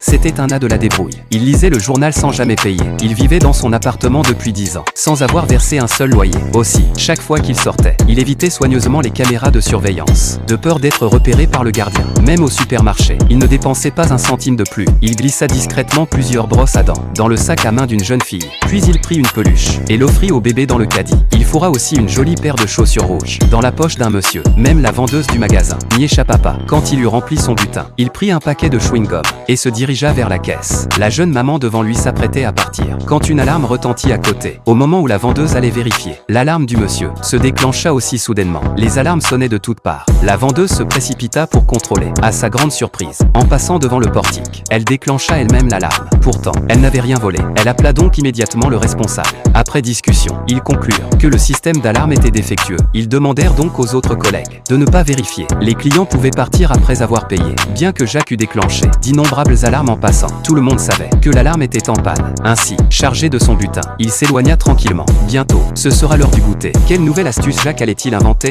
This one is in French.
C'était un as de la débrouille. Il lisait le journal sans jamais payer. Il vivait dans son appartement depuis 10 ans, sans avoir versé un seul loyer. Aussi, chaque fois qu'il sortait, il évitait soigneusement les caméras de surveillance, de peur d'être repéré par le gardien. Même au supermarché, il ne dépensait pas un centime de plus. Il glissa discrètement plusieurs brosses à dents dans le sac à main d'une jeune fille. Puis il prit une peluche et l'offrit au bébé dans le caddie. Il fourra aussi une jolie paire de chaussures rouges dans la poche d'un monsieur. Même la vendeuse du magasin n'y échappa pas. Quand il eut rempli son butin, il prit un paquet de chewing-gum et se dirigea vers la caisse. La jeune maman devant lui s'apprêtait à partir quand une alarme retentit à côté. Au moment où la vendeuse allait vérifier, l'alarme du monsieur se déclencha aussi soudainement. Les alarmes sonnaient de toutes parts. La vendeuse se précipita pour contrôler. À sa grande surprise, en passant devant le portique, elle déclencha elle-même l'alarme. Pourtant, elle n'avait rien volé. Elle appela donc immédiatement le responsable. Après discussion, ils conclurent que le système d'alarme était défectueux. Ils demandèrent donc aux autres collègues de ne pas vérifier. Les clients pouvaient partir après avoir payé. Bien que Jacques eût déclenché d'innombrables alarmes en passant, tout le monde savait que l'alarme était en panne. Ainsi, chargé de son butin, il s'éloigna tranquillement. Bientôt, ce sera l'heure du goûter. Quelle nouvelle astuce Jacques allait-il inventer ?